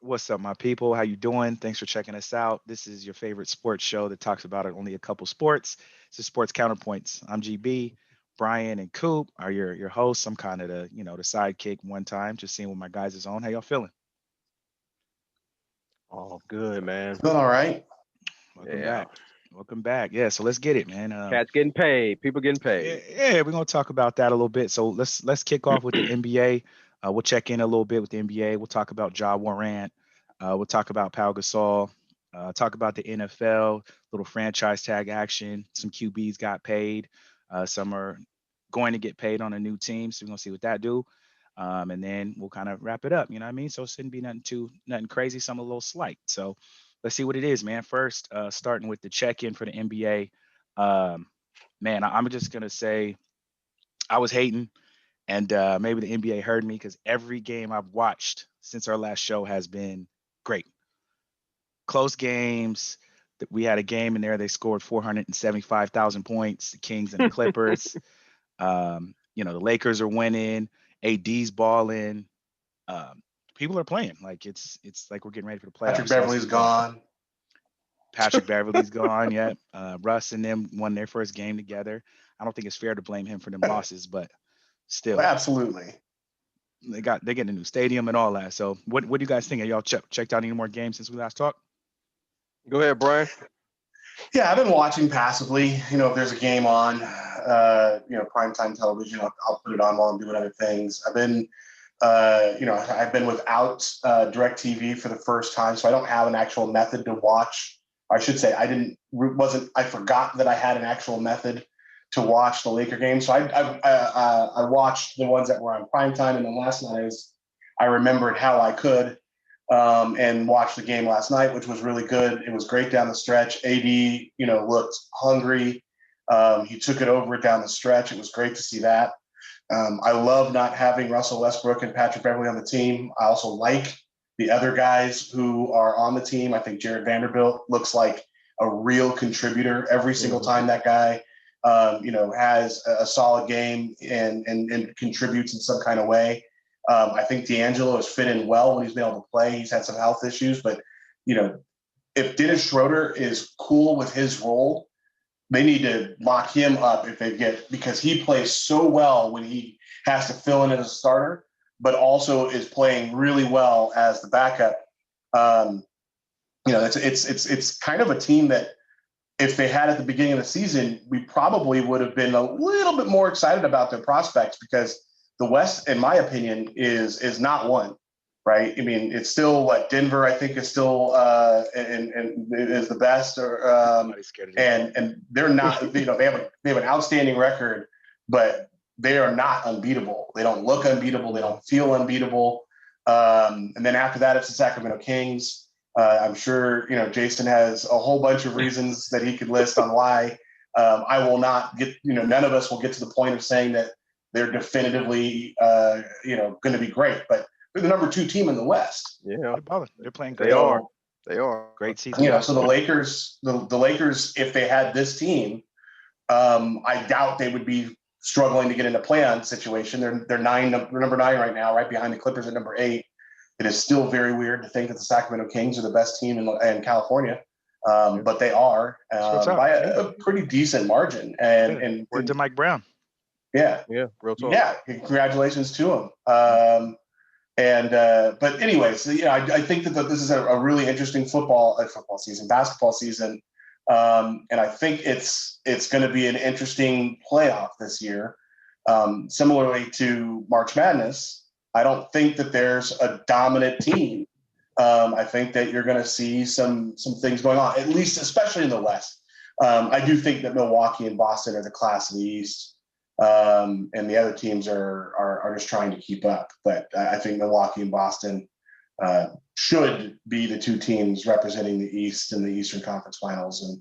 What's up, my people? How you doing? Thanks for checking us out. This is your favorite sports show that talks about only a couple sports. It's the Sports Counterpoints. I'm GB. Brian and Coop are your hosts. I'm kind of the sidekick one time, just seeing what my guys is on. How y'all feeling? Oh, good, man. Feeling all right. Welcome Yeah. back. Welcome back. Yeah, so let's get it, man. Cats getting paid. People getting Yeah, paid. yeah, we're gonna talk about that a little bit. So let's kick off with the NBA. We'll check in a little bit with the NBA. We'll talk about Morant. We'll talk about Pau Gasol. Talk about the NFL, little franchise tag action. Some QBs got paid. Some are going to get paid on a new team. So we're gonna see what that do. And then we'll kind of wrap it up. You know what I mean? So it shouldn't be nothing crazy. Some a little slight. So let's see what it is, man. First, starting with the check-in for the NBA. Um, man, I'm just gonna say I was hating, and maybe the NBA heard me because every game I've watched since our last show has been great. Close games. We had a game in there. They scored 475,000 points. The Kings and the Clippers. The Lakers are winning. AD's balling. Um, People are playing like it's like we're getting ready for the Patrick playoffs. So this Beverly's has been gone. Patrick Beverly's gone. Yet Russ and them won their first game together. I don't think it's fair to blame him for them losses, but still, Absolutely. they get a new stadium and all that. So what do you guys think? Have y'all checked out any more games since we last talked? Go ahead, Brian. Yeah, I've been watching passively. If there's a game on, primetime television, I'll put it on while I'm doing other things. I've been without DirecTV for the first time, so I don't have an actual method to watch. I should say I forgot that I had an actual method to watch the Laker game. So I watched the ones that were on primetime, and then last night I remembered how I could and watched the game last night, which was really good. It was great down the stretch. AD, looked hungry. He took it over down the stretch. It was great to see that. I love not having Russell Westbrook and Patrick Beverly on the team. I also like the other guys who are on the team. I think Jared Vanderbilt looks like a real contributor every single time that guy, has a solid game and contributes in some kind of way. I think D'Angelo has fit in well when he's been able to play. He's had some health issues, but if Dennis Schroeder is cool with his role, they need to lock him up because he plays so well when he has to fill in as a starter, but also is playing really well as the backup. It's kind of a team that if they had at the beginning of the season, we probably would have been a little bit more excited about their prospects because the West, in my opinion, is not one. Right. I mean, it's still what Denver, I think, is still and is the best, and they're not. They have an outstanding record, but they are not unbeatable. They don't look unbeatable. They don't feel unbeatable. And then after that, it's the Sacramento Kings. I'm sure Jason has a whole bunch of reasons that he could list on why. I will not get. None of us will get to the point of saying that they're definitively going to be great, but they're the number 2 team in the West. Yeah, They're playing they great. are. They are Great season. So the Lakers, the Lakers, if they had this team, I doubt they would be struggling to get into play-on situation. They're number 9 right now, right behind the Clippers at number 8. It is still very weird to think that the Sacramento Kings are the best team in California, but they are by a pretty decent margin. And word to Mike Brown. Yeah, real talk. Yeah, congratulations to him. But anyways, I think that this is a really interesting basketball season, and I think it's going to be an interesting playoff this year. Similarly to March Madness, I don't think that there's a dominant team. I think that you're going to see some things going on, at least especially in the West. I do think that Milwaukee and Boston are the class of the East. And the other teams are just trying to keep up. But I think Milwaukee and Boston should be the 2 teams representing the East in the Eastern Conference Finals.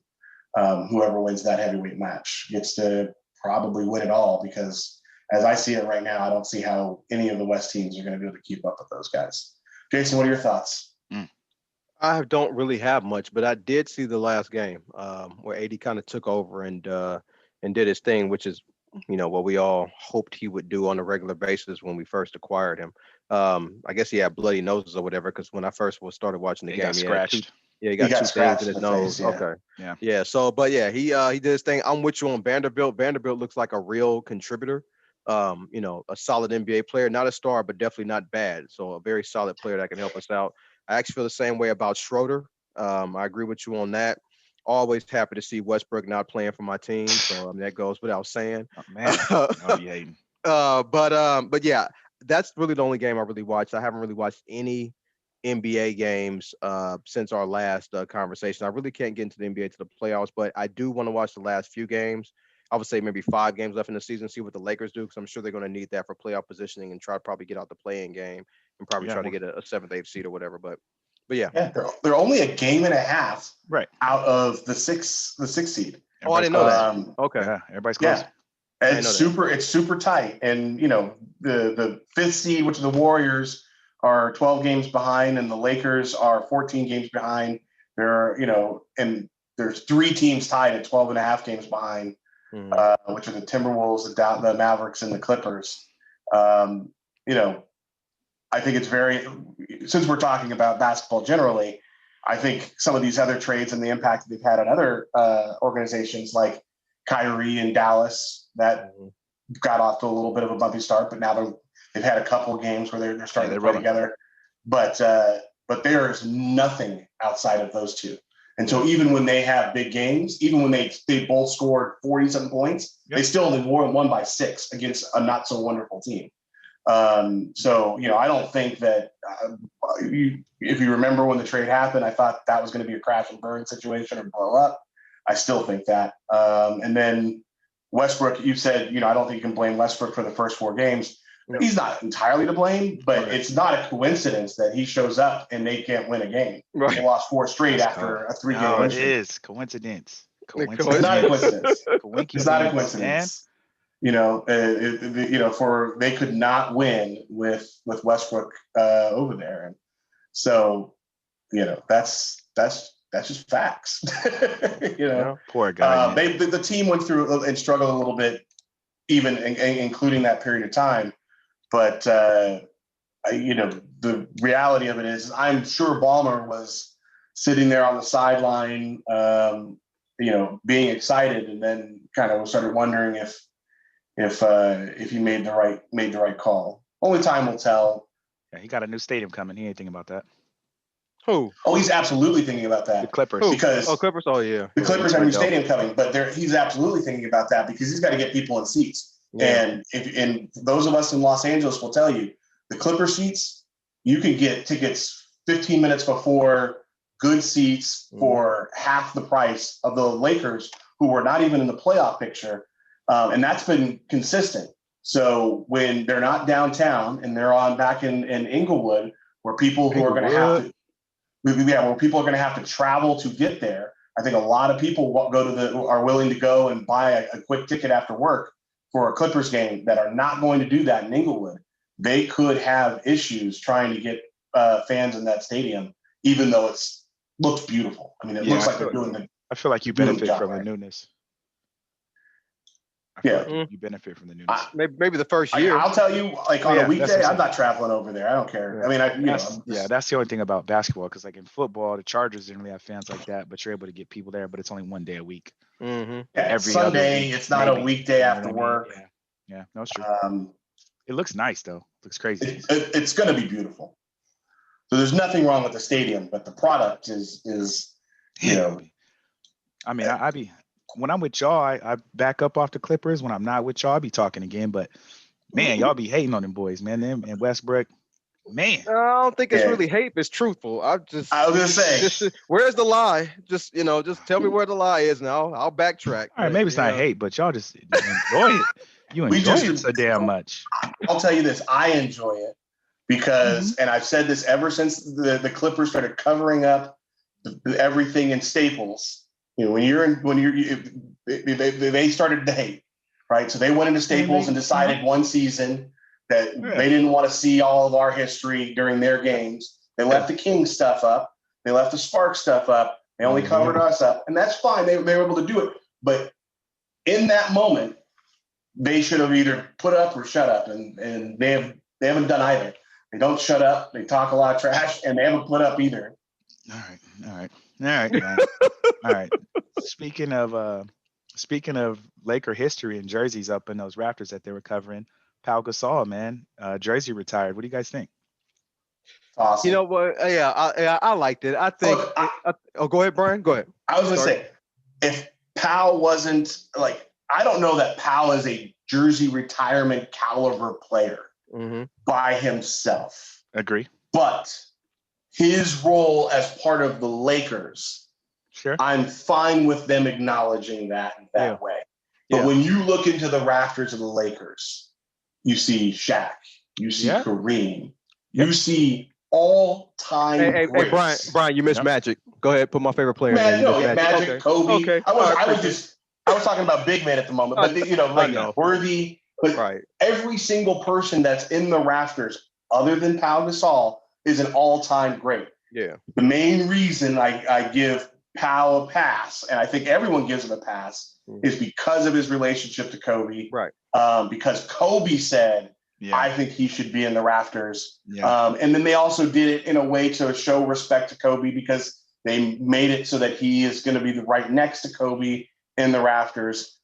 And whoever wins that heavyweight match gets to probably win it all because as I see it right now, I don't see how any of the West teams are going to be able to keep up with those guys. Jason, what are your thoughts? I don't really have much, but I did see the last game where AD kind of took over and did his thing, which is what we all hoped he would do on a regular basis when we first acquired him. I guess he had bloody noses or whatever. Because when I first started watching the He game, got scratched. he got two things in his nose. Face, yeah. Okay. Yeah. Yeah. So, but yeah, he did his thing. I'm with you on Vanderbilt. Vanderbilt looks like a real contributor. A solid NBA player, not a star, but definitely not bad. So a very solid player that can help us out. I actually feel the same way about Schroeder. I agree with you on that. Always happy to see Westbrook not playing for my team. So that goes without saying. Oh, man, I'll be hating. But yeah, that's really the only game I really watched. I haven't really watched any NBA games since our last conversation. I really can't get into the NBA to the playoffs, but I do want to watch the last few games. I would say maybe 5 games left in the season, see what the Lakers do, because I'm sure they're going to need that for playoff positioning and try to probably get out the play-in game and probably try to get a 7th, 8th seed or whatever. But yeah. Yeah, they're only a game and a half right out of the six seed. I didn't know that. Okay. Yeah, everybody's close. Yeah. It's super tight. And the 5th seed, which are the Warriors, are 12 games behind, and the Lakers are 14 games behind. And there's 3 teams tied at 12 and a half games behind, which are the Timberwolves, the Mavericks, and the Clippers. I think it's since we're talking about basketball generally, I think some of these other trades and the impact that they've had on other organizations like Kyrie and Dallas that got off to a little bit of a bumpy start, but now they've had a couple of games where they're starting to play together. But there's nothing outside of those two. And so even when they have big games, even when they both scored 40-something points, they still only won by 6 against a not so wonderful team. I don't think that if you remember when the trade happened, I thought that was going to be a crash and burn situation or blow up. I still think that. And then Westbrook, you said, I don't think you can blame Westbrook for the first 4 games. He's not entirely to blame, but it's not a coincidence that he shows up and they can't win a game. Right. They lost 4 straight after a 3-game win streak. It is coincidence. It's not a coincidence. It's not a coincidence. They could not win with Westbrook over there, and so that's just facts. Poor guy. The team went through and struggled a little bit, even including that period of time. But the reality of it is, I'm sure Ballmer was sitting there on the sideline, being excited, and then kind of started wondering if he made the right call. Only time will tell. Yeah, he got a new stadium coming. He ain't thinking about that. Who? Oh, he's absolutely thinking about that. The Clippers. Clippers. Oh, yeah. The Clippers have a new stadium coming, but he's absolutely thinking about that because he's got to get people in seats. Yeah. And those of us in Los Angeles will tell you, the Clipper seats, you can get tickets 15 minutes before, good seats for half the price of the Lakers, who were not even in the playoff picture. And that's been consistent. So when they're not downtown and they're back in Inglewood, where people who are going to have to, where people are going to have to travel to get there, I think a lot of people are willing to go and buy a quick ticket after work for a Clippers game that are not going to do that in Inglewood. They could have issues trying to get fans in that stadium, even though it looks beautiful. I mean, it looks like they're doing the. I feel like you benefit from the newness. You benefit from the newness. Maybe the first year. I'll tell you, on a weekday, I'm not traveling over there. I don't care. Yeah. I mean, that's the only thing about basketball, because like in football, the Chargers didn't really have fans like that, but you're able to get people there. But it's only one day a week. Mm-hmm. Every Sunday, it's not a weekday after work. Yeah, no, it's true. It looks nice though. It looks crazy. It's going to be beautiful. So there's nothing wrong with the stadium, but the product is. I mean, when I'm with y'all, I back up off the Clippers. When I'm not with y'all, I be talking again. But man, y'all be hating on them boys, man. Them and Westbrook, man. I don't think it's really hate. It's truthful. I was gonna say, where's the lie? Just tell me where the lie is, and I'll backtrack. All right, maybe it's not hate, but y'all just enjoy it. You enjoy it so damn much. I'll tell you this: I enjoy it because, and I've said this ever since the Clippers started covering up everything in Staples. They started to hate, right? So they went into Staples and decided one season that they didn't want to see all of our history during their games. They left the King stuff up. They left the Spark stuff up. They only covered us up, and that's fine. They were able to do it. But in that moment, they should have either put up or shut up, and they haven't done either. They don't shut up. They talk a lot of trash, and they haven't put up either. All right, man. All right. Speaking of Laker history and jerseys up in those Raptors that they were covering, Pau Gasol, man, jersey retired. What do you guys think? Awesome. You know what? I liked it. I think. Look, Go ahead, Brian. Go ahead. I was going to say, if Powell wasn't like, I don't know that Powell is a jersey retirement caliber player by himself. Agree. But his role as part of the Lakers, sure, I'm fine with them acknowledging that way. But when you look into the rafters of the Lakers, you see Shaq, you see Kareem, you see all-time Hey, Brian, you missed Magic. Go ahead, put my favorite player. Magic, okay. Kobe. Okay. I was talking about big men at the moment, but Worthy. But every single person that's in the rafters, other than Pau Gasol, is an all-time great. Yeah. The main reason I give Pau a pass, and I think everyone gives him a pass, is because of his relationship to Kobe. Right. Because Kobe said, I think he should be in the rafters. Yeah. And then they also did it in a way to show respect to Kobe because they made it so that he is going to be right next to Kobe in the rafters.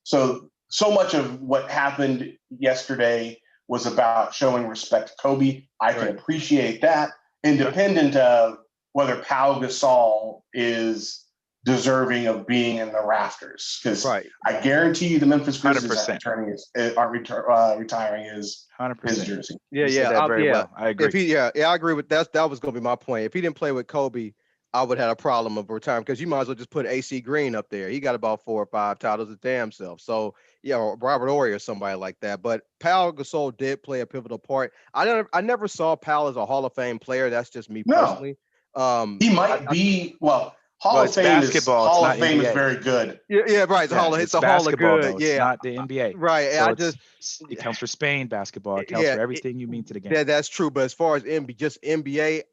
So much of what happened yesterday was about showing respect to Kobe. I can appreciate that, independent of whether Pau Gasol is deserving of being in the rafters. Because I guarantee you the Memphis Grizzlies retiring his 100% jersey. Well. I agree. I agree with that. That was going to be my point. If he didn't play with Kobe, I would have had a problem of retirement because you might as well just put AC Green up there. He got about 4 or 5 titles his damn self. So, or Robert Horry or somebody like that. But Pau Gasol did play a pivotal part. I never saw Pau as a Hall of Fame player. That's just me personally. He might be, Hall of Fame is very good. Yeah, right. It's a Hall of Good. Though. It's not the NBA. Right. So it counts for Spain basketball. It counts for everything you mean to the game. Yeah, that's true. But as far as NBA,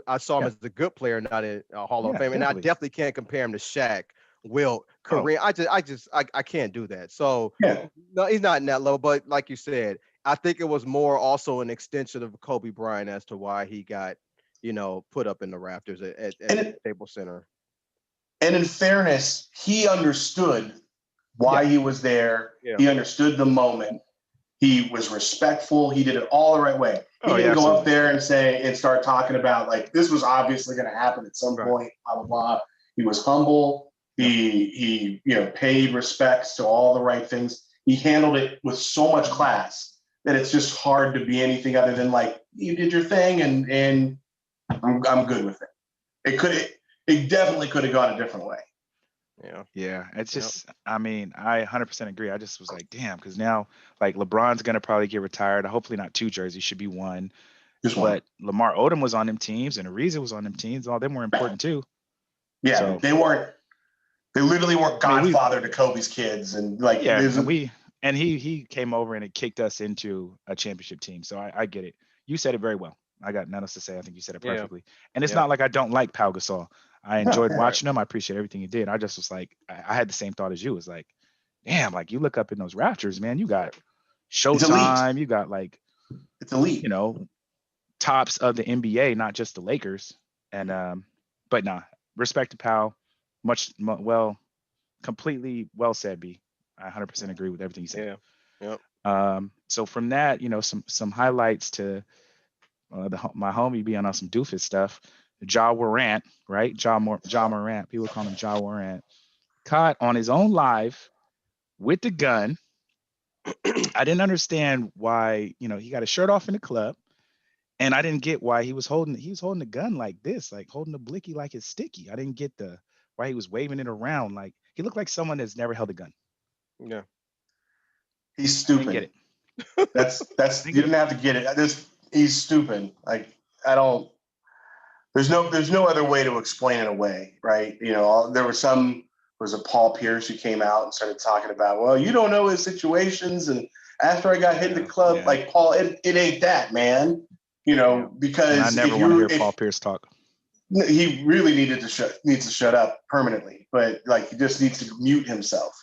I saw him as a good player, not in a Hall of Fame. And I definitely can't compare him to Shaq, Wilt, Kareem. I can't do that. So no, he's not in that level. But like you said, I think it was more also an extension of Kobe Bryant as to why he got, put up in the rafters at Staples Center. And in fairness, he understood why he was there. Yeah. He understood the moment. He was respectful. He did it all the right way. He didn't go up there and start talking about this was obviously going to happen at some point, blah, blah, blah. He was humble. He paid respects to all the right things. He handled it with so much class that it's just hard to be anything other than you did your thing and I'm good with it. It definitely could have gone a different way. Yeah. It's just, I 100% agree. I just was like, damn, because now LeBron's going to probably get retired. Hopefully not 2 jerseys, should be 1. Just 1. But Lamar Odom was on them teams and Ariza was on them teams. All them were important too. Yeah, they literally weren't godfather to Kobe's kids. And he came over and it kicked us into a championship team. So I get it. You said it very well. I got nothing else to say. I think you said it perfectly. And it's not like I don't like Pau Gasol. I enjoyed watching him. I appreciate everything he did. I just was like, I had the same thought as you. It was like, damn, you look up in those rafters, man, you got Showtime. You got it's elite. Tops of the NBA, not just the Lakers. And but respect to Pau. Completely well said, B. I 100% agree with everything you said. Yeah. Yep. So from that, some highlights to my homie being on some doofus stuff. Ja Morant, right? Ja Morant. People call him Ja Morant. Caught on his own live with the gun. I didn't understand why, he got his shirt off in the club, and I didn't get why he was holding the gun like this, holding the blicky like it's sticky. I didn't get why he was waving it around. He looked like someone that's never held a gun. Yeah. He's stupid. Get it. That's you didn't have to get it. He's stupid. There's no other way to explain it away, right? There was a Paul Pierce who came out and started talking about, well, you don't know his situations. And after I got hit in the club, Paul, it ain't that, man. Because and I never want to hear Paul Pierce talk. He really needs to shut up permanently, but he just needs to mute himself.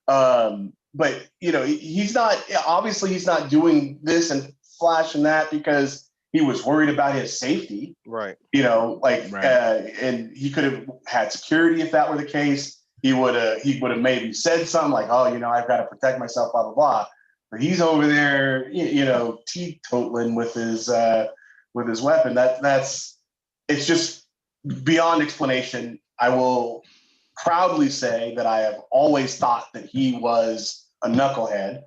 But he's not doing this and flashing that because He was worried about his safety. Right. And he could have had security if that were the case. He would have maybe said something like, "Oh, I've got to protect myself," blah blah blah. But he's over there, teetotaling with his weapon. It's just beyond explanation. I will proudly say that I have always thought that he was a knucklehead,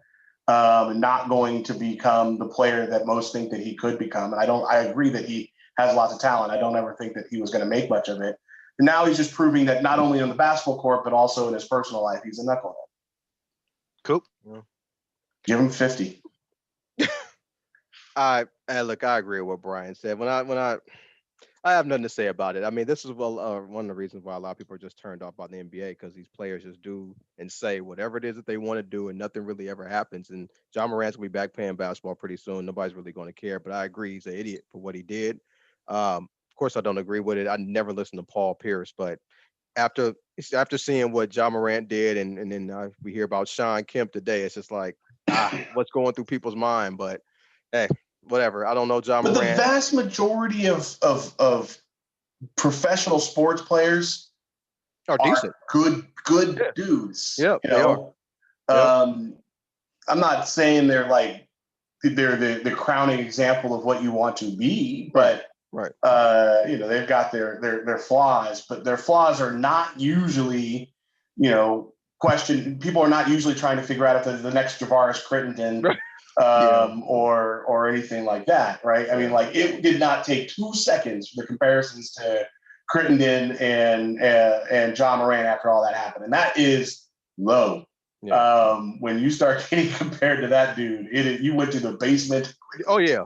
and not going to become the player that most think that he could become. And I agree that he has lots of talent. I don't ever think that he was going to make much of it. And now he's just proving that not only on the basketball court, but also in his personal life, he's a knucklehead. Cool. Yeah. Give him 50. I agree with what Brian said. When I have nothing to say about it. I mean, this is one of the reasons why a lot of people are just turned off by the NBA, because these players just do and say whatever it is that they want to do, and nothing really ever happens. And John Morant's gonna be back playing basketball pretty soon. Nobody's really going to care. But I agree, he's an idiot for what he did. Of course, I don't agree with it. I never listened to Paul Pierce, but after seeing what John Morant did, and then we hear about Sean Kemp today, it's just like what's going through people's mind. But hey, whatever. I don't know John Morant. But the vast majority of professional sports players are decent, good dudes. Yeah, they are. I'm not saying they're like they're the crowning example of what you want to be, but right. They've got their flaws, but their flaws are not usually, questioned. People are not usually trying to figure out if they're the next Javaris Crittenden. Or anything like that, right? I mean, like, it did not take 2 seconds for the comparisons to Crittenden and John Morant after all that happened, and that is low. Yeah. When you start getting compared to that dude, you went to the basement. Oh yeah,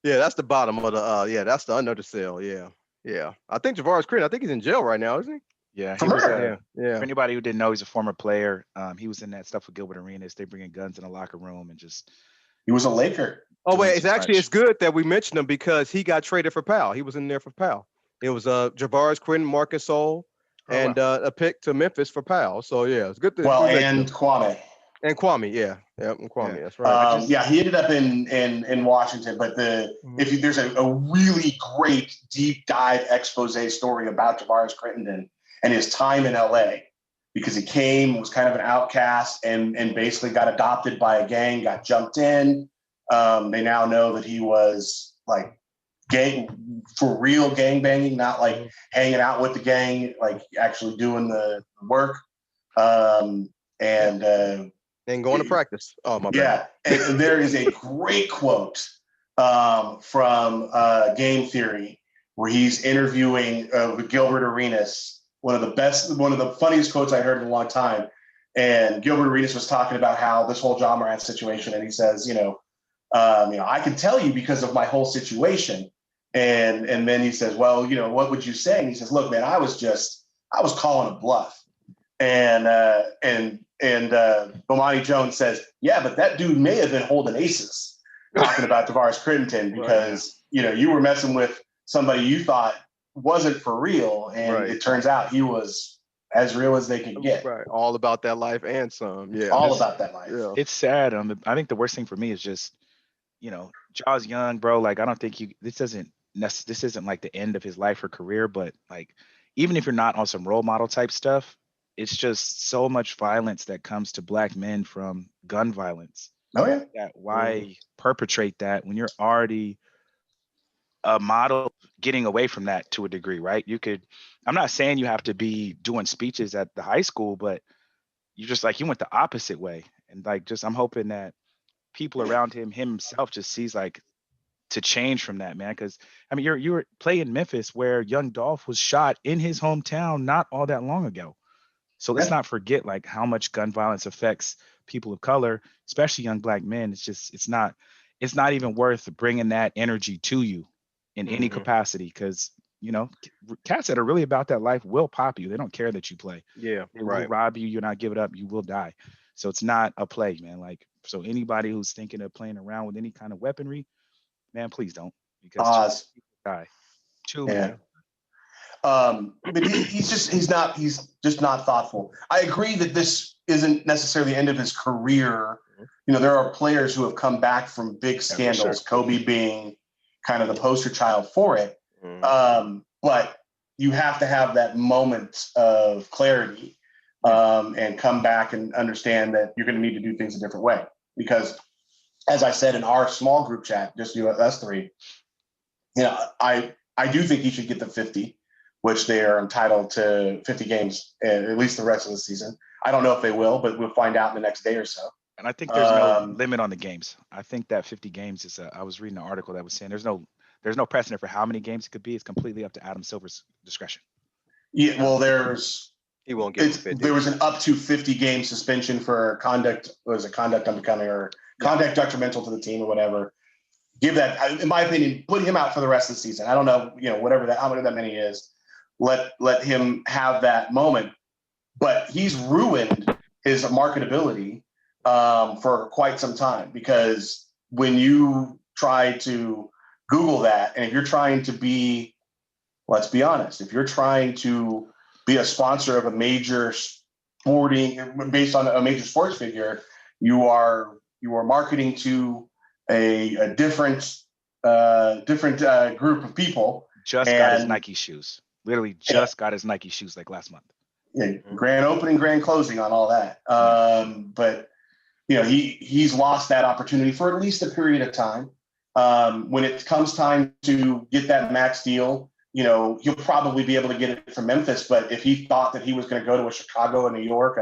that's the bottom of the that's the under the cell. Yeah. I think Javaris Crittenden, I think he's in jail right now, isn't he? Yeah, he was. For anybody who didn't know, he's a former player. He was in that stuff with Gilbert Arenas. They bringing guns in the locker room and just. He was a Laker. Oh wait, it's good that we mentioned him, because he got traded for Powell. He was in there for Powell. It was Javaris Crittenden, Marcus Gasol, and a pick to Memphis for Powell. So yeah, it's good to and Kwame. And Kwame, and Kwame, that's right. He ended up in Washington, but there's a really great deep dive expose story about Javaris Crittenden and his time in LA. Because he was kind of an outcast, and basically got adopted by a gang, got jumped in. They now know that he was like for real gang banging, not like hanging out with the gang, like actually doing the work. And going to practice. Oh my bad. And there is a great quote from Game Theory where he's interviewing Gilbert Arenas. One of the funniest quotes I heard in a long time. And Gilbert Arenas was talking about how this whole John Morant situation, and he says, I can tell you because of my whole situation. And then he says, well, what would you say? And he says, look, man, I was calling a bluff. And Bomani Jones says, yeah, but that dude may have been holding aces, talking about Javaris Crittenden, because you were messing with somebody you thought wasn't for real, and it turns out he was as real as they could get. Right, all about that life and some. Yeah, all about that life. Yeah. It's sad. I think the worst thing for me is just, Jaw's young, bro. Like, I don't think this isn't like the end of his life or career, but like, even if you're not on some role model type stuff, it's just so much violence that comes to Black men from gun violence. Oh yeah. That why perpetrate that when you're already a model getting away from that to a degree, right? I'm not saying you have to be doing speeches at the high school, but you went the opposite way. And I'm hoping that people around him himself just sees like to change from that, man. Cause I mean, you were playing Memphis where young Dolph was shot in his hometown not all that long ago. So let's not forget like how much gun violence affects people of color, especially young Black men. It's not even worth bringing that energy to you in any capacity, because cats that are really about that life will pop you. They don't care that you play. Yeah, they will rob you. You're not give it up. You will die. So it's not a play, man. Like, so anybody who's thinking of playing around with any kind of weaponry, man, please don't, because people die. Man. But he's just not thoughtful. I agree that this isn't necessarily the end of his career. There are players who have come back from big scandals, Kobe being kind of the poster child for it. But you have to have that moment of clarity and come back and understand that you're going to need to do things a different way. Because as I said in our small group chat, just us three, I do think he should get the 50, which they are entitled to 50 games, at least the rest of the season. I don't know if they will, but we'll find out in the next day or so. And I think there's no limit on the games. I think that 50 games is. I was reading an article that was saying there's no precedent for how many games it could be. It's completely up to Adam Silver's discretion. Yeah, well, he won't get 50. There was an up to 50 game suspension for conduct. Was it conduct unbecoming or conduct detrimental to the team or whatever? Give that, in my opinion, put him out for the rest of the season. I don't know, whatever that, how many is. Let him have that moment, but he's ruined his marketability for quite some time, because when you try to Google that, and if you're trying to be, let's be honest, if you're trying to be a sponsor of a major based on a major sports figure, you are marketing to a different group of people. Got his Nike shoes. Literally got his Nike shoes like last month. Yeah, grand opening, grand closing on all that. But he's lost that opportunity for at least a period of time. When it comes time to get that max deal, he'll probably be able to get it from Memphis. But if he thought that he was going to go to a Chicago, a New York,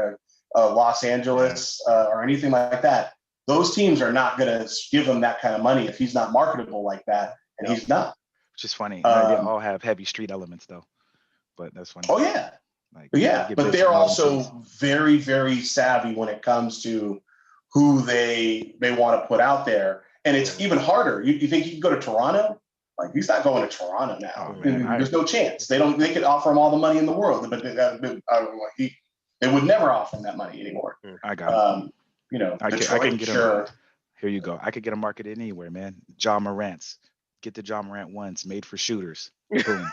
a Los Angeles, or anything like that, those teams are not going to give him that kind of money if he's not marketable like that, and he's not. Which is funny. They all have heavy street elements, though. But that's funny. Oh yeah, but they're also very, very savvy when it comes to who they want to put out there, and it's even harder. You think you can go to Toronto? Like, he's not going to Toronto now. Oh, man, there's no chance. They could offer him all the money in the world, but they would never offer him that money anymore. I got it. I can get sure. Here you go. I could get a market anywhere, man. John Morant's. Get the John Morant ones, made for shooters. Boom.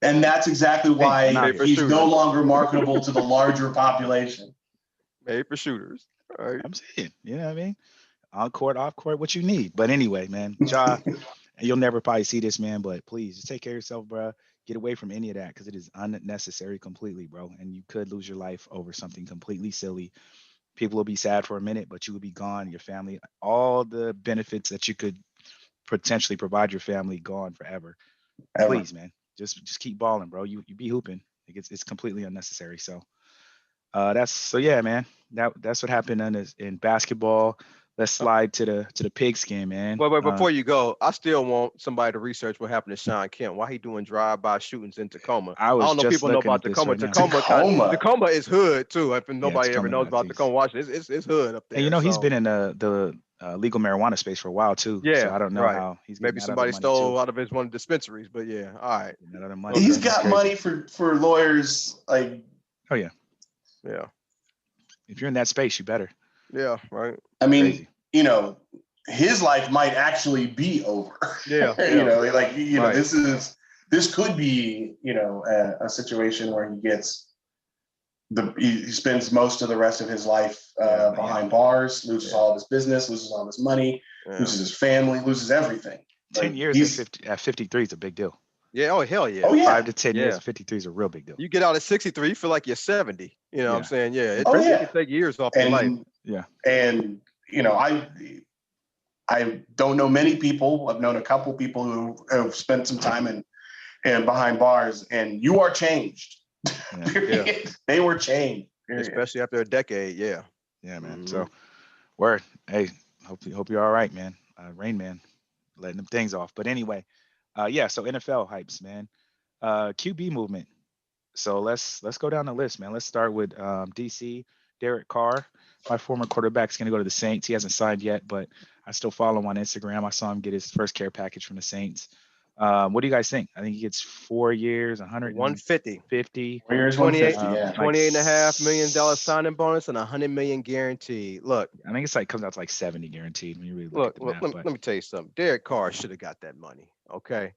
And that's exactly why he's no longer marketable to the larger population. Made for shooters. All right. I'm saying, you know what I mean? On court, off court, what you need. But anyway, man, Ja, you'll never probably see this, man, but please just take care of yourself, bro. Get away from any of that, because it is unnecessary completely, bro. And you could lose your life over something completely silly. People will be sad for a minute, but you will be gone. Your family, all the benefits that you could potentially provide your family, gone forever. Please, man, just keep balling, bro. You be hooping. It's completely unnecessary. So yeah, man. That's what happened in basketball. Let's slide to the pigskin, man. Wait, before you go, I still want somebody to research what happened to Sean Kemp. Why he doing drive-by shootings in Tacoma? I don't know if people know about Tacoma. Tacoma is hood too. If nobody ever knows about Tacoma, Washington, it's hood up there. And he's been in the legal marijuana space for a while too. Yeah, so I don't know how he's maybe somebody stole out of his one of the dispensaries, but yeah, all right. He's got money for lawyers, like. Oh yeah. Yeah. If you're in that space, you better. Yeah, right. I mean, his life might actually be over. Yeah. Right. This could be, a situation where he spends most of the rest of his life behind bars, loses all of his business, loses all of his money, loses his family, loses everything. 10 years at 53 is a big deal. Yeah. Oh, hell yeah. Oh, yeah. 5 to 10 years at 53 is a real big deal. You get out at 63, you feel like you're 70. You know what I'm saying? Yeah. It can take years off your life. Yeah. And, I don't know many people. I've known a couple people who have spent some time in behind bars, and you are changed. Yeah. They were changed. Period. Especially after a decade. Yeah. Yeah, man. Mm-hmm. So, word. Hey, hope you're all right, man. Rain Man, letting them things off. But anyway, so NFL hypes, man. QB movement. So let's go down the list, man. Let's start with DC. Derek Carr, my former quarterback, is going to go to the Saints. He hasn't signed yet, but I still follow him on Instagram. I saw him get his first care package from the Saints. What do you guys think? I think he gets 4 years, 150. 4 years, 150, yeah. $28.5 million signing bonus and $100 million guaranteed. Look, I think comes out to like 70 guaranteed when you really look at the math. Let me tell you something. Derek Carr should have got that money. Okay.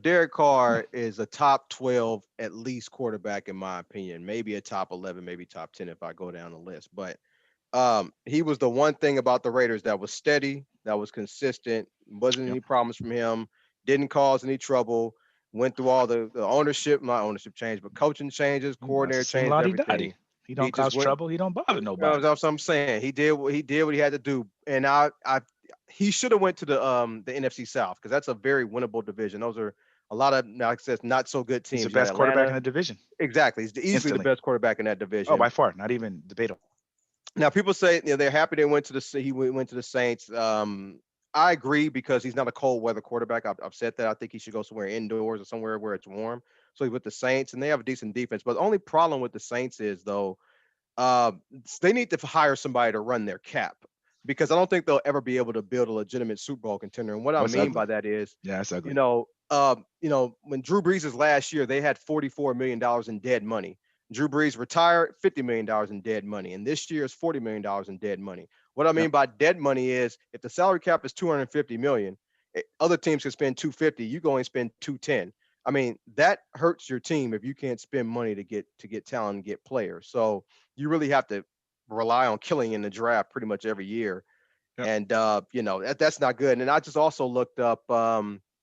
Derek Carr is a top 12 at least quarterback in my opinion. Maybe a top 11, maybe top 10 if I go down the list. But He was the one thing about the Raiders that was steady, that was consistent, wasn't Yep. any problems from him, didn't cause any trouble. Went through all the ownership, not ownership change, but coaching changes, That's the coordinator same changed Lottie everything. Dottie. He He don't just cause went. trouble. He don't bother nobody. That's what I'm saying. He did what he had to do, and he should have went to the NFC South because that's a very winnable division. Those are a lot of, like I said, not so good He's the teams. You got best quarterback in Atlanta. the division Exactly, he's easily the instantly. best quarterback in that Oh, division. by far, not even debatable. Now people say they're happy they went to he went to the Saints. I agree because he's not a cold weather quarterback. I've said that. I think he should go somewhere indoors or somewhere where it's warm. So he with the Saints, and they have a decent defense. But the only problem with the Saints is though, uh, they need to hire somebody to run their cap because I don't think they'll ever be able to build a legitimate Super Bowl contender. And what I What's mean ugly? by that is, Yeah, that's you ugly. know, when Drew Brees' last year, they had $44 million in dead money. Drew Brees retired, $50 million in dead money, and this year is $40 million in dead money. What I Yep. mean by dead money is if the salary cap is 250 million, other teams can spend 250. You go and spend 210. I mean, that hurts your team if you can't spend money to get talent and get players. So you really have to rely on killing in the draft pretty much every year, Yep. and that's not good. And I just also looked up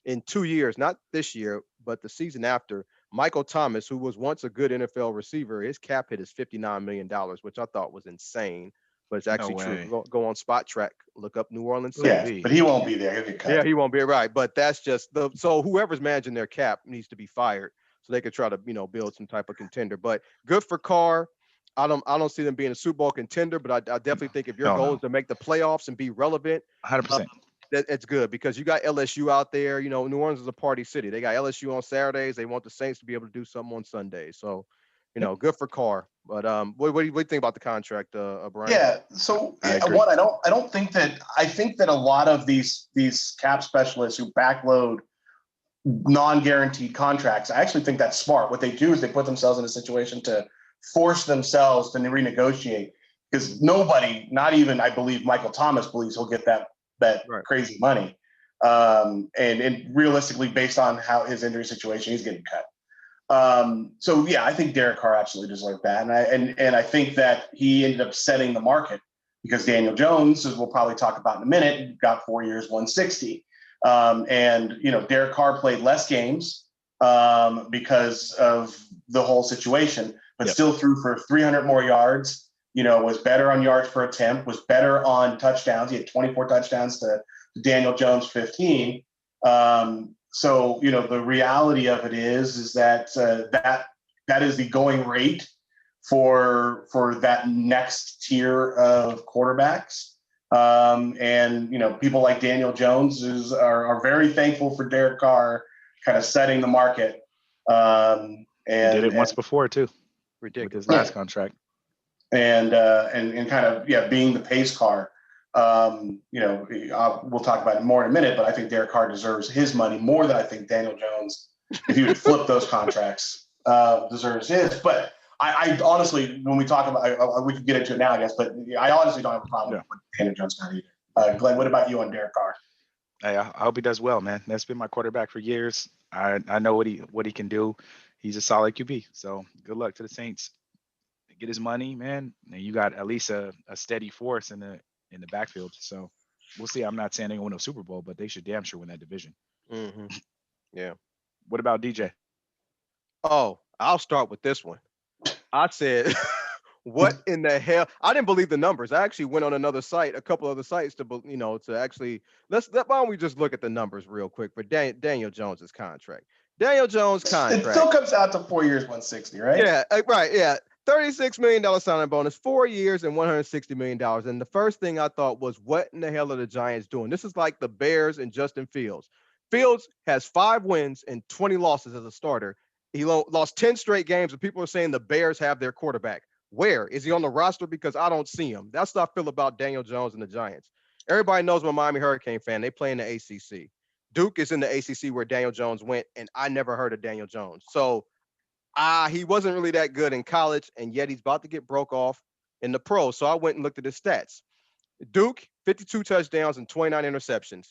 in 2 years, not this year, but the season after, Michael Thomas, who was once a good NFL receiver, his cap hit is $59 million, which I thought was insane, but it's No actually true. way. Go on Spot Track, look up New Orleans Ooh Yeah, Saints. wee. but he won't be there. He'll get Yeah, cut. he won't be right, but that's just so whoever's managing their cap needs to be fired so they could try to build some type of contender. But good for Carr. I don't see them being a Super Bowl contender, but I definitely think if your Hell goal is no. to make the playoffs and be relevant, 100%. that it's good because you got LSU out there. New Orleans is a party city. They got LSU on Saturdays. They want the Saints to be able to do something on Sundays. So, Yep. good for Carr. But what do you think about the contract, Brian? Yeah. So I agree. what I don't think that I think that a lot of these cap specialists who backload non-guaranteed contracts, I actually think that's smart. What they do is they put themselves in a situation to force themselves to renegotiate because nobody, not even I believe Michael Thomas believes he'll get that Right. crazy money. And realistically, based on how his injury situation, he's getting cut. So yeah, I think Derek Carr absolutely deserved that, and I think that he ended up setting the market because Daniel Jones, as we'll probably talk about in a minute, got 4 years, 160, and Derek Carr played less games because of the whole situation, but Yep. still threw for 300 more yards. Was better on yards per attempt, was better on touchdowns. He had 24 touchdowns to Daniel Jones 15. So the reality of it is that that is the going rate for that next tier of quarterbacks. And people like Daniel Jones are very thankful for Derek Carr kind of setting the market. He did And it once before too with his Ridiculous. last Yeah. contract. and kind of being the pace car. We'll talk about it more in a minute, but I think Derek Carr deserves his money more than I think Daniel Jones, if he would flip those contracts, deserves his. But I honestly, when we talk about, we can get into it now, I guess, but I honestly don't have a problem with Daniel Jones not either. Glenn, what about you on Derek Carr? Hey, I hope he does well, man. That's been my quarterback for years. I know what he can do. He's a solid QB. So good luck to the Saints. Get his money, man. And you got at least a steady force in the backfield. So we'll see. I'm not saying they're gonna win a Super Bowl, but they should damn sure win that division. Mm-hmm. Yeah. What about DJ? Oh, I'll start with this one. I said, what in the hell? I didn't believe the numbers. I actually went on another site, a couple other sites to actually why don't we just look at the numbers real quick for Daniel Jones's contract. Daniel Jones It contract. still comes out to 4 years, 160, right? Yeah, right. Yeah. $36 million signing bonus, 4 years and $160 million. And the first thing I thought was, what in the hell are the Giants doing? This is like the Bears and Justin Fields. Fields has 5 wins and 20 losses as a starter. He lost 10 straight games, and people are saying the Bears have their quarterback. Where is he on the roster? Because I don't see him. That's how I feel about Daniel Jones and the Giants. Everybody knows I'm a Miami Hurricane fan. They play in the ACC. Duke is in the ACC where Daniel Jones went, and I never heard of Daniel Jones. So he wasn't really that good in college, and yet he's about to get broke off in the pros. So I went and looked at his stats. Duke, 52 touchdowns and 29 interceptions.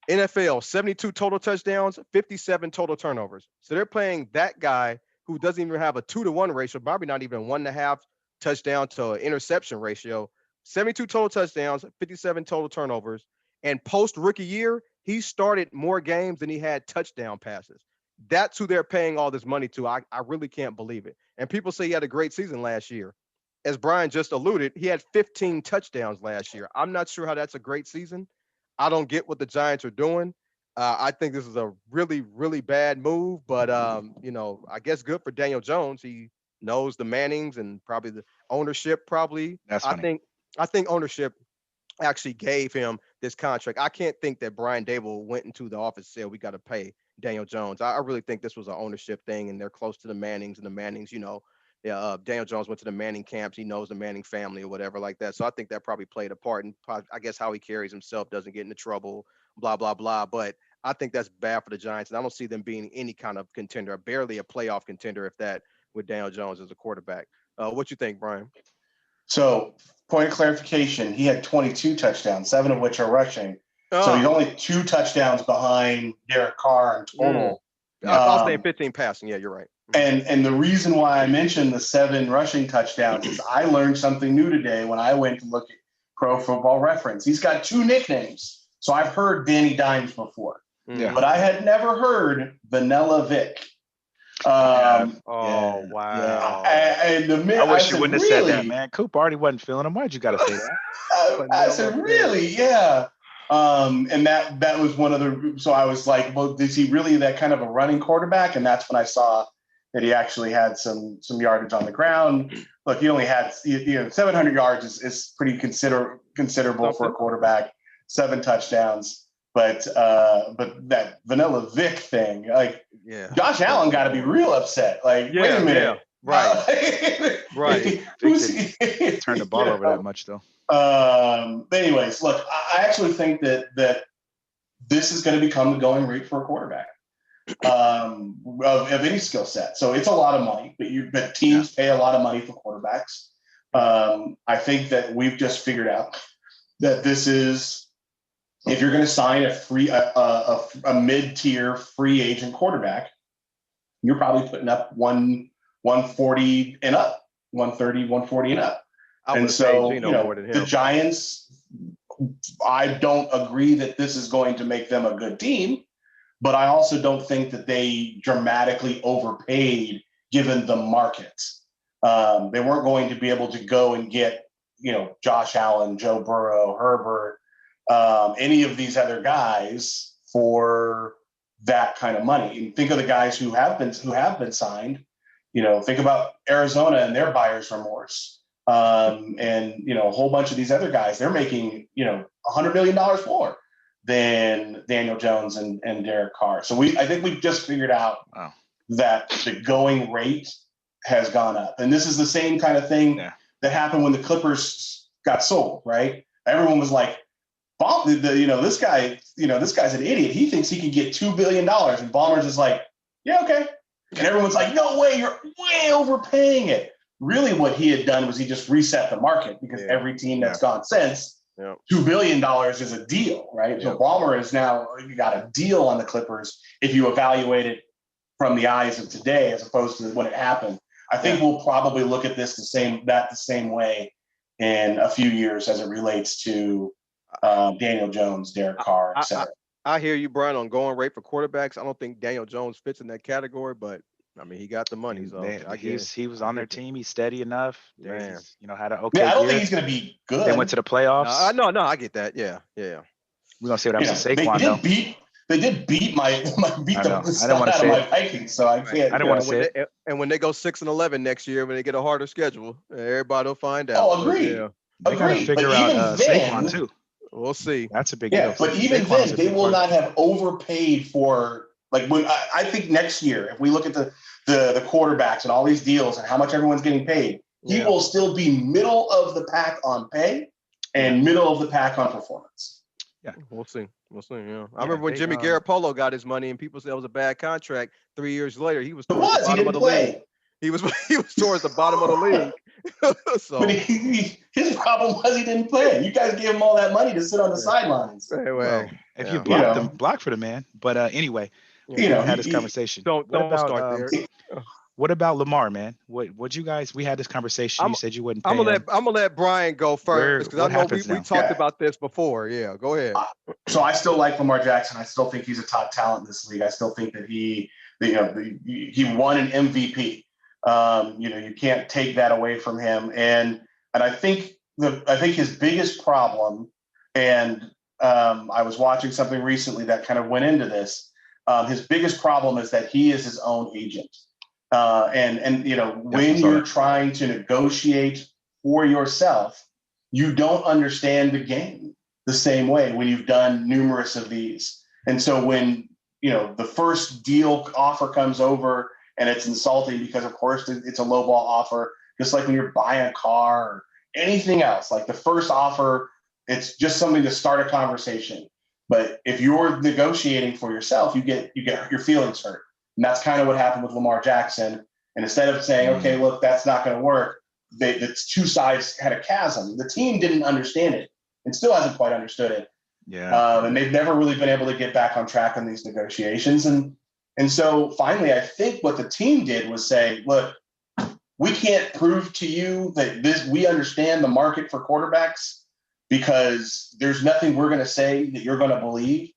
NFL, 72 total touchdowns, 57 total turnovers. So they're playing that guy who doesn't even have a 2-to-1 ratio, probably not even 1.5 touchdown to interception ratio, 72 total touchdowns, 57 total turnovers. And post rookie year, he started more games than he had touchdown passes. That's who they're paying all this money to. I really can't believe it. And people say he had a great season last year. As Brian just alluded, he had 15 touchdowns last year. I'm not sure how that's a great season. I don't get what the Giants are doing. I think this is a really, really bad move, but I guess good for Daniel Jones. He knows the Mannings and probably the ownership. Probably, That's I funny. think, I think ownership actually gave him this contract. I can't think that Brian Dable went into the office and said we got to pay Daniel Jones. I really think this was an ownership thing, and they're close to the Mannings, and the Mannings, yeah, Daniel Jones went to the Manning camps. He knows the Manning family or whatever like that. So I think that probably played a part, and I guess how he carries himself, doesn't get into trouble, blah blah blah. But I think that's bad for the Giants, and I don't see them being any kind of contender, barely a playoff contender, if that, with Daniel Jones as a quarterback. What you think, Brian? So, point of clarification, he had 22 touchdowns, 7 of which are rushing. So he's only 2 touchdowns behind Derek Carr in total. I was saying 15 passing. Yeah, you're right. And the reason why I mentioned the 7 rushing touchdowns is I learned something new today when I went to look at Pro Football Reference. He's got 2 nicknames. So I've heard Danny Dimes before, but I had never heard Vanilla Vic. Wow. And I wish you wouldn't have said that, man. Coop already wasn't feeling him. Why'd you got to say that? I said, really? Yeah. And that was one of the, so I was like, well, is he really that kind of a running quarterback? And that's when I saw that he actually had some yardage on the ground. Look, he only had 700 yards is pretty considerable for a quarterback. 7 touchdowns. But that Vanilla Vic thing, like, Josh Allen got to be real upset. Like, wait a minute, right, right. Vic turned the ball over that much, though. But anyways, look, I actually think that this is going to become the going rate for a quarterback of any skill set. So it's a lot of money, but teams pay a lot of money for quarterbacks. I think that we've just figured out that this is, if you're going to sign a mid-tier free agent quarterback, you're probably putting up 140 and up, 130, 140 and up. And so, the Giants, I don't agree that this is going to make them a good team, but I also don't think that they dramatically overpaid given the market. They weren't going to be able to go and get, Josh Allen, Joe Burrow, Herbert, any of these other guys for that kind of money. And think of the guys who have been signed. Think about Arizona and their buyer's remorse. And a whole bunch of these other guys, they're making $100 million more than Daniel Jones and Derek Carr. So I think we've just figured out that the going rate has gone up, and this is the same kind of thing that happened when the Clippers got sold. Right? Everyone was like, this guy's an idiot. He thinks he can get $2 billion. And Ballmer's is like, yeah, okay. And everyone's like, no way, you're way overpaying it. Really what he had done was he just reset the market because every team that's gone since, $2 billion is a deal, right? So Ballmer is now, you got a deal on the Clippers if you evaluate it from the eyes of today as opposed to when it happened. I think we'll probably look at this the same way in a few years as it relates to Daniel Jones, Derek Carr, etc. I hear you, Brian, on going rate for quarterbacks. I don't think Daniel Jones fits in that category, but I mean, he got the money. So he was on their team. He's steady enough. He's, had an okay. Yeah, I don't year. think he's going to be good. They went to the playoffs. No, I get that. Yeah. We're gonna see what happens to Saquon though. They did beat the snot out of my Vikings, so I can't. I don't want to say it. And when they go 6-11 next year, when they get a harder schedule, everybody will find out. Oh, agreed. They gotta figure out Saquon too. We'll see. That's a big deal. But even then, they will not have overpaid for, like, when I think next year, if we look at the quarterbacks and all these deals and how much everyone's getting paid, he will still be middle of the pack on pay and middle of the pack on performance. Yeah, we'll see. Yeah, I remember when Jimmy Garoppolo got his money and people said it was a bad contract. 3 years later, he was towards the bottom of the league. He was towards the bottom of the league. So, but his problem was he didn't play. You guys gave him all that money to sit on the sidelines. Anyway, if you block for the man. But anyway, had this conversation. Don't start there. What about Lamar, man? What you guys? We had this conversation. I'm You said you wouldn't I'm pay gonna let him. I'm gonna let Brian go first because I What know happens we now? talked Yeah. about this before. Yeah, go ahead. So I still like Lamar Jackson. I still think he's a top talent in this league. I still think that he won an MVP. You can't take that away from him. And I think his biggest problem, and I was watching something recently that kind of went into this. His biggest problem is that he is his own agent. Yep, I When saw you're that. trying to negotiate for yourself, you don't understand the game the same way when you've done numerous of these. And so when the first deal offer comes over and it's insulting because of course it's a low ball offer, just like when you're buying a car or anything else, like the first offer, it's just something to start a conversation. But if you're negotiating for yourself, you get your feelings hurt. And that's kind of what happened with Lamar Jackson. And instead of saying, okay, look, that's not going to work, the two sides had a chasm. The team didn't understand it and still hasn't quite understood it. Yeah. And they've never really been able to get back on track on these negotiations. And so finally, I think what the team did was say, look, we can't prove to you that we understand the market for quarterbacks because there's nothing we're going to say that you're going to believe.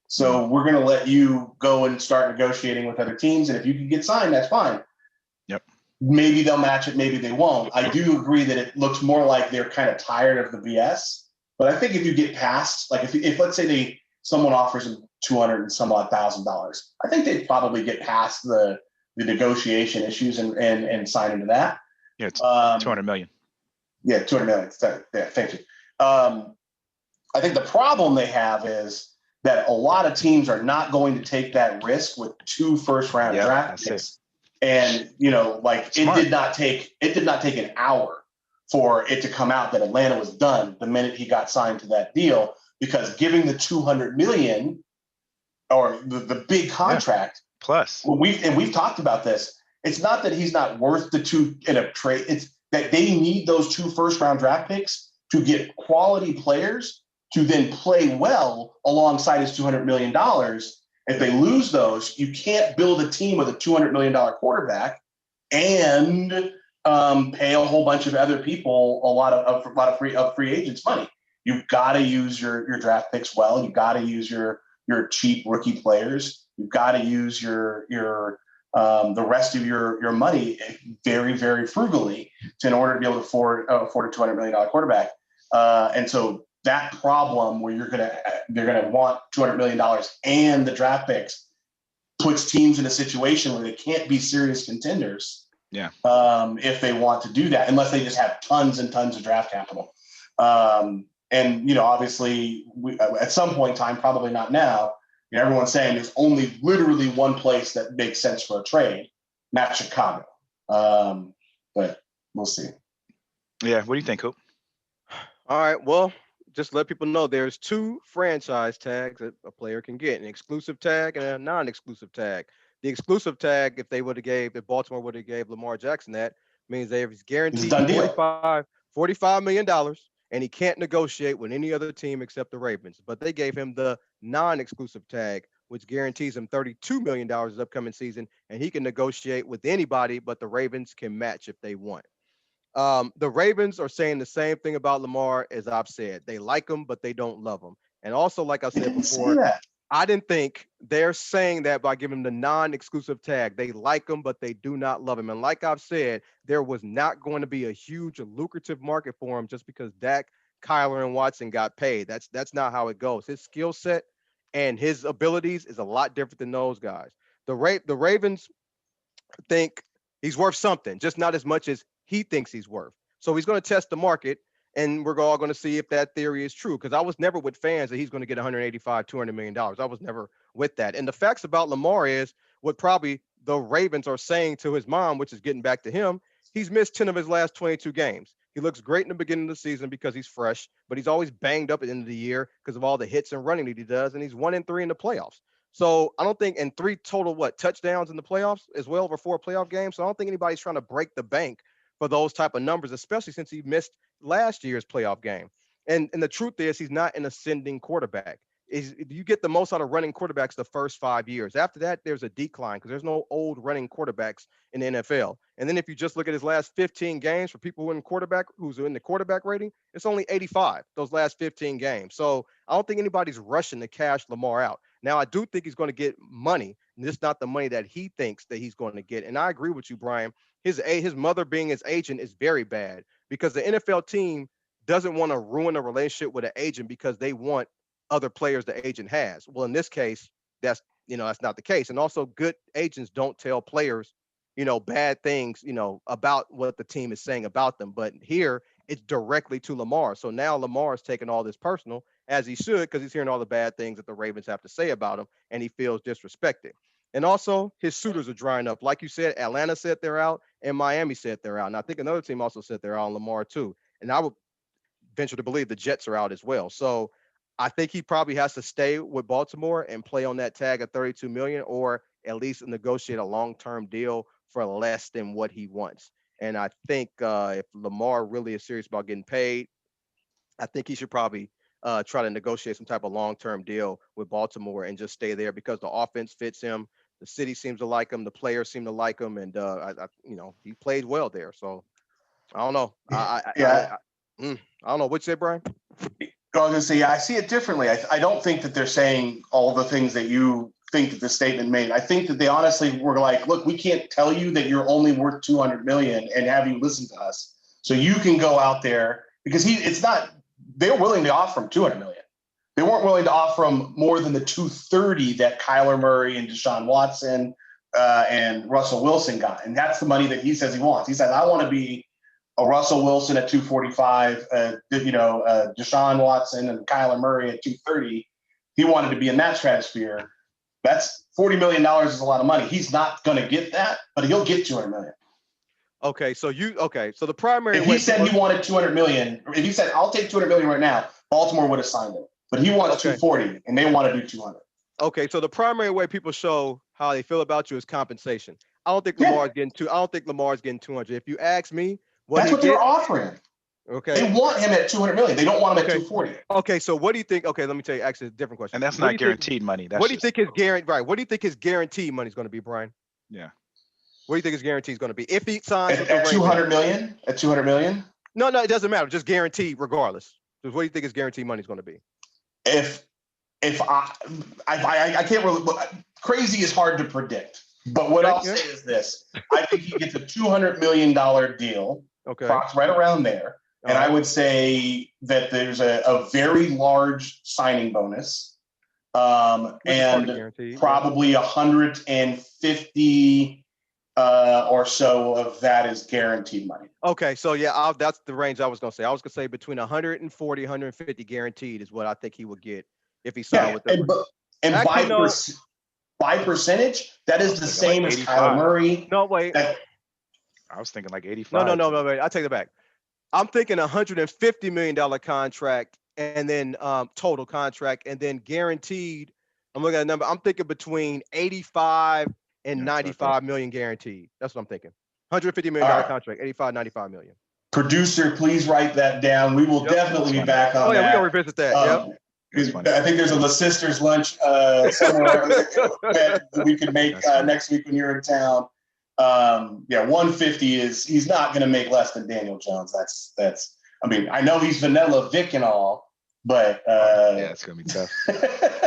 So we're going to let you go and start negotiating with other teams. And if you can get signed, that's fine. Yep. Maybe they'll match it. Maybe they won't. I do agree that it looks more like they're kind of tired of the BS. But I think if you get past, like if let's say someone offers them 200 and some odd $1,000, I think they'd probably get past the negotiation issues and sign into that. Yeah, it's 200 million. Yeah, 200 million. Yeah, thank you. I think the problem they have is that a lot of teams are not going to take that risk with 2 first-round draft picks. And Smart. it did not take an hour for it to come out that Atlanta was done the minute he got signed to that deal, because giving the 200 million or the big contract plus, we've talked about this. It's not that he's not worth the 2 in a trade. It's that they need those 2 first-round draft picks to get quality players to then play well alongside his $200 million. If they lose those, you can't build a team with a $200 million quarterback and pay a whole bunch of other people a lot of free agents money. You've got to use your draft picks well. You've got to use your cheap rookie players. You've got to use your the rest of your money very, very frugally in order to be able to afford a $200 million quarterback. And so that problem where they're gonna want $200 million and the draft picks puts teams in a situation where they can't be serious contenders. Yeah. If they want to do that, unless they just have tons and tons of draft capital. And obviously, at some point in time, probably not now. Everyone's saying there's only literally one place that makes sense for a trade, not Chicago. But we'll see. Yeah. What do you think, Hoop? All right. Well, just let people know there's 2 franchise tags that a player can get: an exclusive tag and a non-exclusive tag. The exclusive tag, if Baltimore would have gave Lamar Jackson that, means he's guaranteed $45 million, and he can't negotiate with any other team except the Ravens. But they gave him the non-exclusive tag, which guarantees him $32 million this upcoming season, and he can negotiate with anybody, but the Ravens can match if they want. The Ravens are saying the same thing about Lamar as I've said. They like him, but they don't love him. And also, like I said before, I didn't think they're saying that by giving him the non-exclusive tag. They like him, but they do not love him. And like I've said, there was not going to be a huge lucrative market for him just because Dak, Kyler, and Watson got paid. That's not how it goes. His skill set and his abilities is a lot different than those guys. The Ravens think he's worth something, just not as much as he thinks he's worth. So he's going to test the market, and we're all going to see if that theory is true. Because I was never with fans that he's going to get $185, $200 million. I was never with that. And the facts about Lamar is what probably the Ravens are saying to his mom, which is getting back to him. He's missed 10 of his last 22 games. He looks great in the beginning of the season because he's fresh, but he's always banged up at the end of the year because of all the hits and running that he does. And he's 1-3 in the playoffs. So I don't think, and 3 total touchdowns in the playoffs as well over 4 playoff games. So I don't think anybody's trying to break the bank for those type of numbers, especially since he missed last year's playoff game. And the truth is he's not an ascending quarterback. is you get the most out of running quarterbacks the first 5 years. After that, there's a decline because there's no old running quarterbacks in the NFL. And then if you just look at his last 15 games for people who's in the quarterback rating, it's only 85 those last 15 games. So I don't think anybody's rushing to cash Lamar out. Now, I do think he's going to get money, and it's not the money that he thinks that he's going to get. And I agree with you, Brian. His mother being his agent is very bad because the NFL team doesn't want to ruin a relationship with an agent because they want other players the agent has. Well, in this case, that's not the case. And also, good agents don't tell players, bad things, about what the team is saying about them. But here, it's directly to Lamar. So now Lamar is taking all this personal, as he should, because he's hearing all the bad things that the Ravens have to say about him, and he feels disrespected. And also, his suitors are drying up. Like you said, Atlanta said they're out, and Miami said they're out. And I think another team also said they're out on Lamar too. And I would venture to believe the Jets are out as well. So I think he probably has to stay with Baltimore and play on that tag of $32 million, or at least negotiate a long-term deal for less than what he wants. And I think if Lamar really is serious about getting paid, I think he should probably try to negotiate some type of long-term deal with Baltimore and just stay there because the offense fits him. The city seems to like him. The players seem to like him, and he played well there. So I don't know. I don't know. What you say, Brian? I was going to say, I see it differently. I don't think that they're saying all the things that you think that the statement made. I think that they honestly were like, look, we can't tell you that you're only worth $200 million and have you listen to us. So you can go out there because they're willing to offer him $200 million. They weren't willing to offer him more than the $230 that Kyler Murray and Deshaun Watson and Russell Wilson got. And that's the money that he says he wants. He says, I want to be a Russell Wilson at 245, Deshaun Watson and Kyler Murray at 230. He wanted to be in that stratosphere. That's $40 million is a lot of money. He's not going to get that, but he'll get $200 million. Okay, so the primary. If he said he wanted $200 million, if he said I'll take $200 million right now, Baltimore would have signed him. But he wants $240, and they want to do $200. Okay, so the primary way people show how they feel about you is compensation. I don't think Lamar's getting 200. If you ask me, that's what they're offering. Okay, they want him at $200 million. They don't want him at $240. Okay, so what do you think? Okay, let me tell you actually a different question. And that's not guaranteed money. What do you think his guaranteed money is going to be, Brian? Yeah. What do you think his guarantee is going to be if he signs at $200 million? At $200 million? No, it doesn't matter. Just guaranteed regardless. So what do you think his guaranteed money is going to be? If I can't really, crazy is hard to predict. But what I'll say is this: I think he gets a $200 million deal. Okay, right around there. And I would say that there's a very large signing bonus, and probably 150 or so of that is guaranteed money. Okay, so that's the range I was going to say. I was going to say between 140, 150 guaranteed is what I think he would get if he signed with them. And by percentage, that is the same as Kyler Murray. No, wait. I was thinking like 85. No, wait. I take it back. I'm thinking $150 million contract and then total contract and then guaranteed. I'm looking at a number. I'm thinking between 85 and 95 million guaranteed. That's what I'm thinking. $150 million contract, 85, 95 million. Producer, please write that down. We will definitely be back on that. We're going to revisit that. I think there's a La Sisters lunch somewhere that we can make next week when you're in town. 150 he's not going to make less than Daniel Jones. That's. I mean, I know he's Vanilla Vic and all, but it's going to be tough.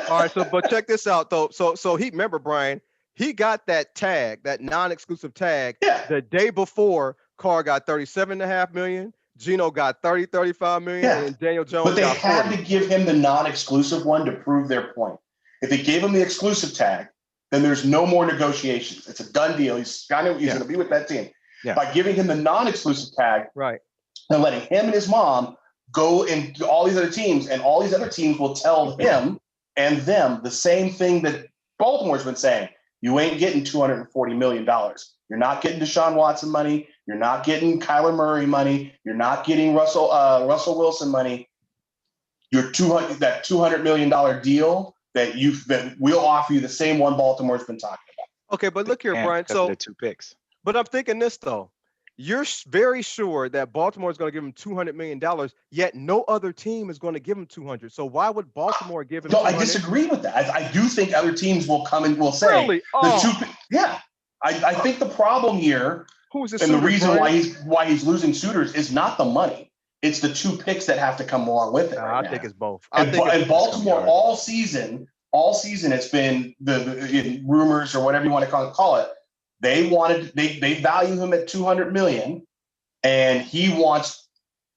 All right, but check this out though. So he remember Brian. He got that tag, that non-exclusive tag, the day before Carr got $37.5 million. Gino got 35 million, and Daniel Jones got 40. But they had to give him the non-exclusive one to prove their point. If they gave him the exclusive tag, then there's no more negotiations. It's a done deal. He's going to be with that team. Yeah. By giving him the non-exclusive tag, right, and letting him and his mom go into all these other teams, and all these other teams will tell him and them the same thing that Baltimore's been saying. You ain't getting $240 million. You're not getting Deshaun Watson money. You're not getting Kyler Murray money. You're not getting Russell Wilson money. That $200 million deal that we'll offer you the same one Baltimore's been talking about. Okay, but look here, Brian. So the 2 picks. But I'm thinking this though. you're very sure that Baltimore is going to give him $200 million, yet no other team is going to give him 200. So why would Baltimore give him? No, 200? I disagree with that. I do think other teams will come and will say Really? Oh. Yeah, I think the problem here, Who's the and the suitors, reason Brian? why he's losing suitors is not the money. It's the 2 picks that have to come along with it. I Right think now. it's both. And Baltimore all season, it's been the rumors or whatever you want to call it. They value him at 200 million, and he wants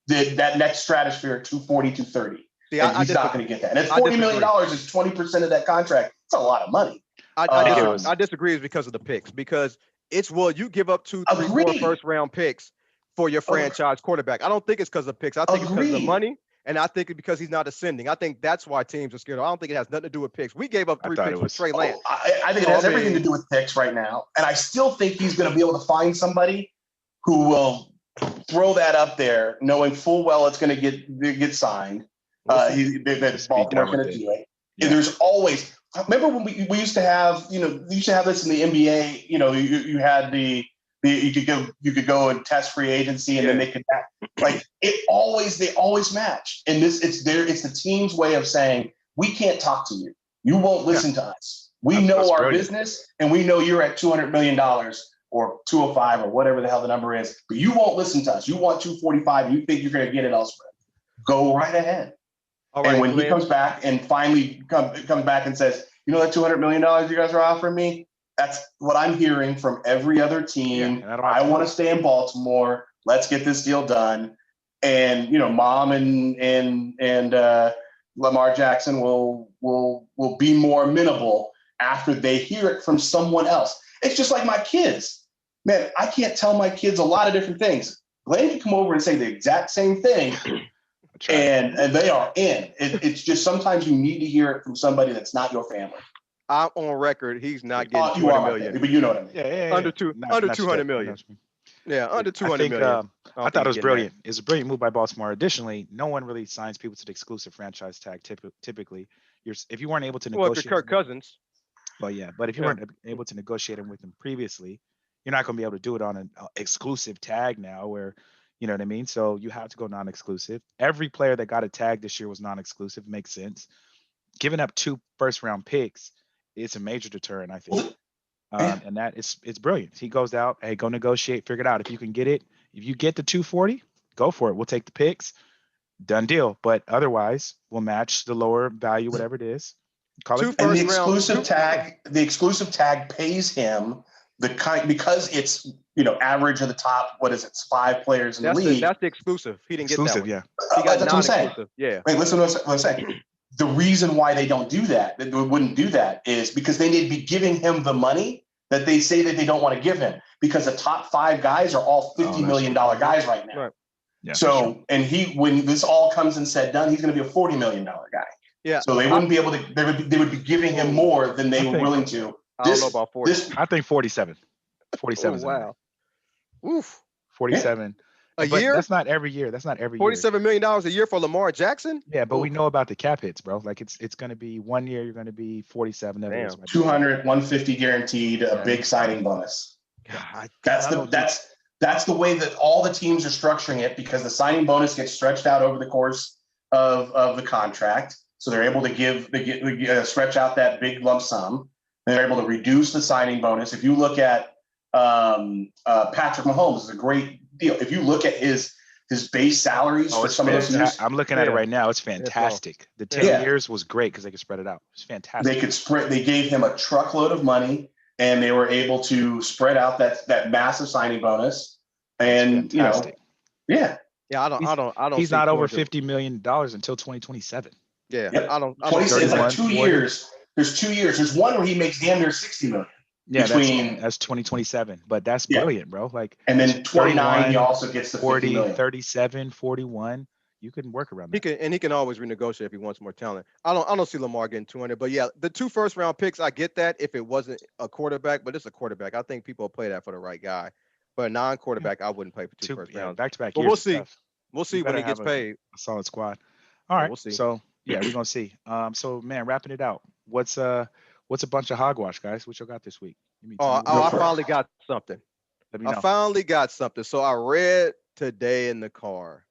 that next stratosphere at 240, 230. See, and he's not going to get that. And it's $40 million is 20% of that contract. It's a lot of money. I disagree. Is because of the picks. Because it's you give up 2, 3, 4 first round picks for your franchise quarterback. I don't think it's because of picks. I think it's because of the money. And I think it's because he's not ascending. I think that's why teams are scared. I don't think it has nothing to do with picks. We gave up 3 picks for Trey Lance. I think it has everything to do with picks right now. And I still think he's going to be able to find somebody who will throw that up there, knowing full well it's going to get signed. That Baltimore's going to do it. Yeah. And there's always. Remember when we used to have, we used to have this in the NBA. You had you could go and test free agency, and then they could they always match. And it's the team's way of saying, we can't talk to you. You won't listen to us. We know our business, and we know you're at $200 million or 205 or whatever the hell the number is, but you won't listen to us. You want 245, and you think you're going to get it elsewhere. Go right ahead. All right, and when he comes back and finally comes back and says, that $200 million you guys are offering me, that's what I'm hearing from every other team. Yeah, I want to stay in Baltimore. Let's get this deal done. And Mom and Lamar Jackson will be more amenable after they hear it from someone else. It's just like my kids. Man, I can't tell my kids a lot of different things. Glenn can come over and say the exact same thing. And they are in. It's just sometimes you need to hear it from somebody that's not your family. I'm on record. He's not getting 200 million. But you know what I mean. Yeah. Under 200 million. Yeah, under 200 million. I thought it was brilliant. It's a brilliant move by Baltimore. Additionally, no one really signs people to the exclusive franchise tag. Typically, if you weren't able to negotiate. Well, Kirk Cousins. Well, yeah, but if you weren't able to negotiate them with him previously, you're not going to be able to do it on an exclusive tag now, where. You know what I mean? So you have to go non-exclusive. Every player that got a tag this year was non-exclusive. Makes sense. Giving up 2 first-round picks, it's a major deterrent, I think. And that it's brilliant. He goes out, hey, go negotiate, figure it out. If you can get it, if you get the 240, go for it. We'll take the picks. Done deal. But otherwise, we'll match the lower value, whatever it is. And the exclusive tag pays him because it's average of the top. What is it? 5 players in the league. That's the exclusive. He didn't get that one. Yeah. He got non-exclusive. Yeah. Wait, listen to what I'm saying. The reason why they don't do that, they wouldn't do that, is because they need to be giving him the money that they say that they don't want to give him, because the top 5 guys are all $50 million guys right now. Right. Yeah, so, and when this all comes and said done, he's going to be a $40 million guy. Yeah. So they wouldn't be able to. They would be giving him more than they were willing to. I don't know about 40. I think 47. 47. Oh, wow. Oof. 47. A year? That's not every year. That's not every year. $47 million a year for Lamar Jackson? Yeah, but we know about the cap hits, bro. Like it's going to be 1 year, you're going to be 47. 200, 150 guaranteed, a big signing bonus. God, that's the way that all the teams are structuring it, because the signing bonus gets stretched out over the course of the contract. So they're able to stretch out that big lump sum. They're able to reduce the signing bonus. If you look at Patrick Mahomes, is a great deal. If you look at his base salaries for some of those years, I'm looking at it right now. It's fantastic. The 10 years was great because they could spread it out. It's fantastic. They gave him a truckload of money, and they were able to spread out that massive signing bonus. And yeah. I don't. He's not over $50 million until 2027. Yeah, I don't. It's like 2 years. There's 2 years. There's one where he makes damn near $60 million. Yeah, that's 2027. But that's brilliant, bro. Like, and then 29, he also gets the 40, 37, 41. You can work around that. He can always renegotiate if he wants more talent. I don't see Lamar getting 200. But yeah, the 2 first-round picks, I get that if it wasn't a quarterback, but it's a quarterback. I think people play that for the right guy. But a non-quarterback, I wouldn't play for 2 first rounds. Back-to-back years. But we'll see. We'll see when he gets paid. A solid squad. All right. We'll see. So yeah, we're gonna see. So man, wrapping it out. What's a bunch of hogwash, guys? What y'all got this week? I finally got something. Let me I know. finally got something. So I read today in the car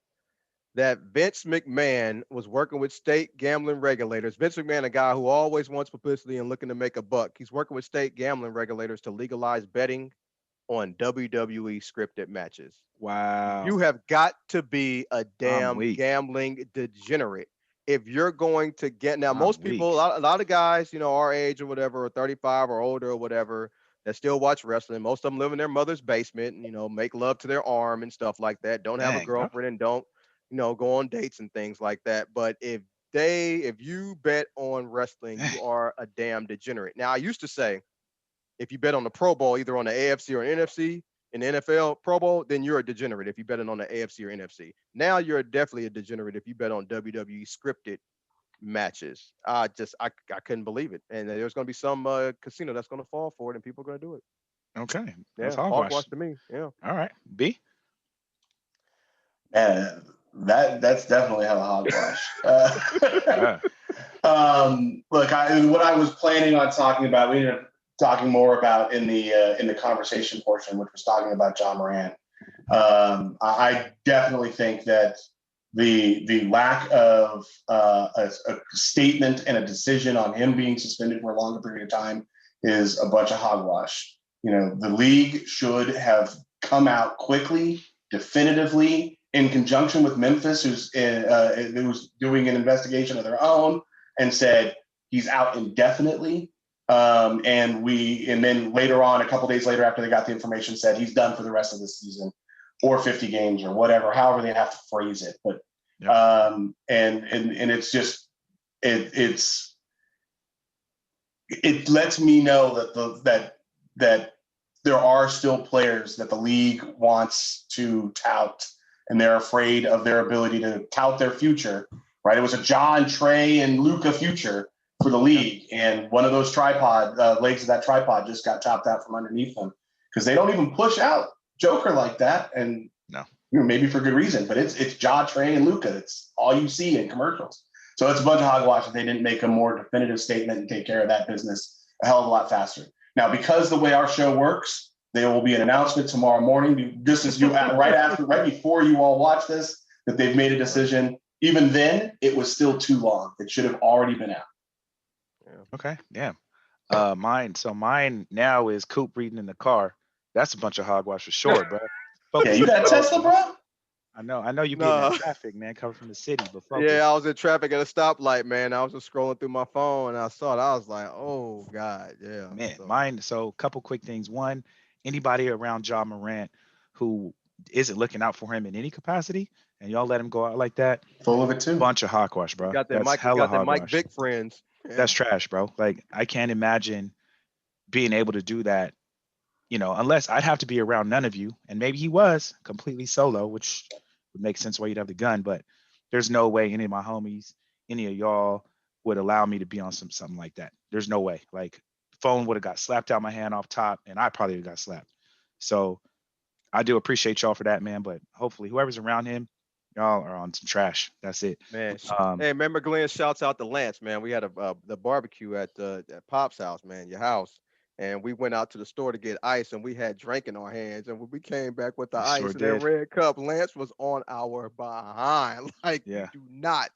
that Vince McMahon was working with state gambling regulators. Vince McMahon, a guy who always wants publicity and looking to make a buck. He's working with state gambling regulators to legalize betting on WWE scripted matches. Wow. You have got to be a I'm damn weak. gambling degenerate if you're going to get. Now, I'm most people, weak. a lot of guys, our age or whatever, or 35 or older or whatever, that still watch wrestling. Most of them live in their mother's basement and, make love to their arm and stuff like that. Don't have a Dang, bro. girlfriend and don't, go on dates and things like that. But if you bet on wrestling, Dang. you are a damn degenerate. Now, I used to say, if you bet on the Pro Bowl, either on the AFC or NFC, in the NFL Pro Bowl, then you're a degenerate if you bet it on the AFC or NFC. Now you're definitely a degenerate if you bet on WWE scripted matches. I couldn't believe it. And there's going to be some casino that's going to fall for it and people are going to do it. Okay. That's Yeah, hogwash. hogwash to me. Yeah. All right. B. And that's definitely how hogwash. Yeah. Look, what I was planning on talking about, we ended up talking more about in the conversation portion, which was talking about John Morant. I definitely think that the lack of a statement and a decision on him being suspended for a longer period of time is a bunch of hogwash. The league should have come out quickly, definitively, in conjunction with Memphis, who's doing an investigation of their own, and said he's out indefinitely. And then later on, a couple days later, after they got the information, said he's done for the rest of the season, or 50 games, or whatever, however they have to phrase it. But Yep. and it's just it lets me know that there are still players that the league wants to tout, and they're afraid of their ability to tout their future. Right? It was a John, Trey, and Luka future for the league, and one of those tripod legs of that tripod just got chopped out from underneath them because they don't even push out Joker like that, and No. maybe for good reason. But it's John, Trey, and Luka. It's all you see in commercials. So it's a bunch of hogwash if they didn't make a more definitive statement and take care of that business a hell of a lot faster. Now, because the way our show works, there will be an announcement tomorrow morning, just as right before you all watch this, that they've made a decision. Even then, it was still too long. It should have already been out. Okay. Damn. Mine now is Coop reading in the car. That's a bunch of hogwash for sure, bro. Yeah, you got a Tesla, bro? I know you getting that traffic, man, coming from the city, but focus. Yeah, I was in traffic at a stoplight, man. I was just scrolling through my phone and I saw it. I was like, oh God, yeah. Man, mine. So a couple quick things. One, anybody around John Morant who isn't looking out for him in any capacity, and y'all let him go out like that, Full of it too. bunch of hogwash, bro. Got that That's hella Mike hogwash. Vick friends. Yeah. That's trash, bro. Like I can't imagine being able to do that, unless I'd have to be around none of you. And maybe he was completely solo, which would make sense why you'd have the gun, but there's no way any of my homies, any of y'all would allow me to be on something like that. There's no way. Like phone would have got slapped out my hand off top and I probably would have got slapped. So I do appreciate y'all for that, man. But hopefully whoever's around him, y'all are on some trash. That's it. Man, hey, remember Glenn shouts out to Lance, man. We had the barbecue at Pop's house, man, your house. And we went out to the store to get ice and we had drink in our hands. And when we came back with the We ice sure and that did. red cup, Lance was on our behind. Like, Yeah. you do not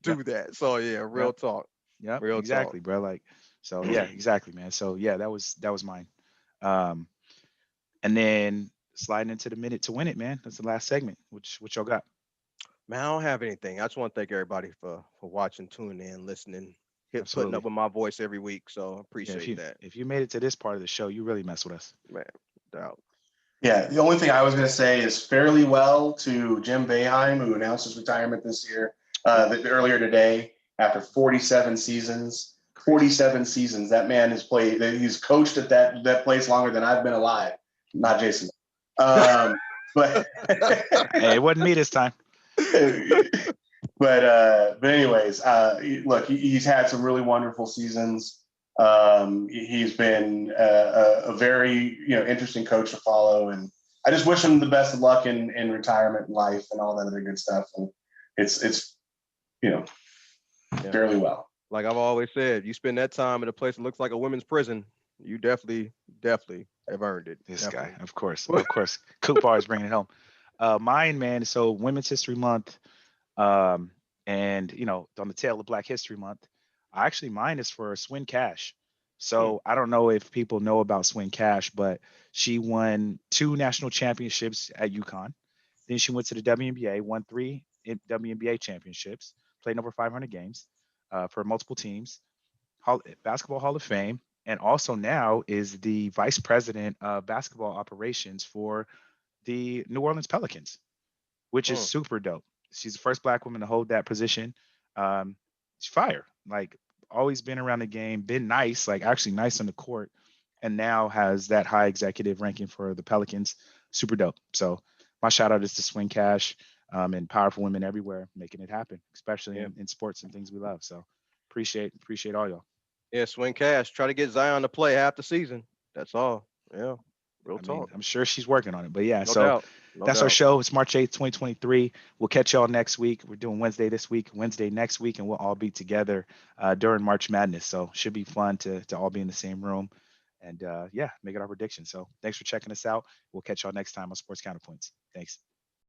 do that. So yeah, real talk. Yep, Real exactly, talk. bro. Like, so yeah, exactly, man. So yeah, that was mine. Um, and then sliding into the minute to win it, man. That's the last segment. Which y'all got? Man, I don't have anything. I just want to thank everybody for watching, tuning in, listening, putting Absolutely. up with my voice every week. So Yeah, appreciate that. if you made it to this part of the show, you really mess with us. Man, doubt. Yeah, the only thing I was going to say is fairly well to Jim Boeheim, who announced his retirement this year, earlier today, after 47 seasons. 47 seasons. That man has played. He's coached at that place longer than I've been alive. Not Jason. But Hey, it wasn't me this time. but anyways, look, he's had some really wonderful seasons. He's been a very interesting coach to follow, and I just wish him the best of luck in retirement and life and all that other good stuff. And it's fairly well. Like I've always said, you spend that time in a place that looks like a women's prison, you definitely They've earned it. This guy, Definitely. of course. Coop Bar is bringing it home. Mine, man. So Women's History Month, um, and on the tail of Black History Month, actually mine is for Swin Cash. Hmm. So I don't know if people know about Swin Cash, but she won 2 national championships at UConn. Then she went to the WNBA, won 3 WNBA championships, played over 500 games for multiple teams, Basketball Hall of Fame, and also now is the vice president of basketball operations for the New Orleans Pelicans, which is Hmm. super dope. She's the first black woman to hold that position. Um, she's fire. Like always been around the game, been nice, like actually nice on the court, and now has that high executive ranking for the Pelicans. Super dope. So my shout out is to Swing Cash and powerful women everywhere making it happen, especially Yeah. in sports and things we love. So appreciate all y'all. Yeah. Swing cash. Try to get Zion to play half the season. That's all. Yeah. Real I mean, talk. I'm sure she's working on it. But yeah, No so doubt. No that's our doubt. show. It's March 8th, 2023. We'll catch y'all next week. We're doing Wednesday this week, Wednesday next week, and we'll all be together during March Madness. So should be fun to all be in the same room and yeah, make it our prediction. So thanks for checking us out. We'll catch y'all next time on Sports Counterpoints. Thanks.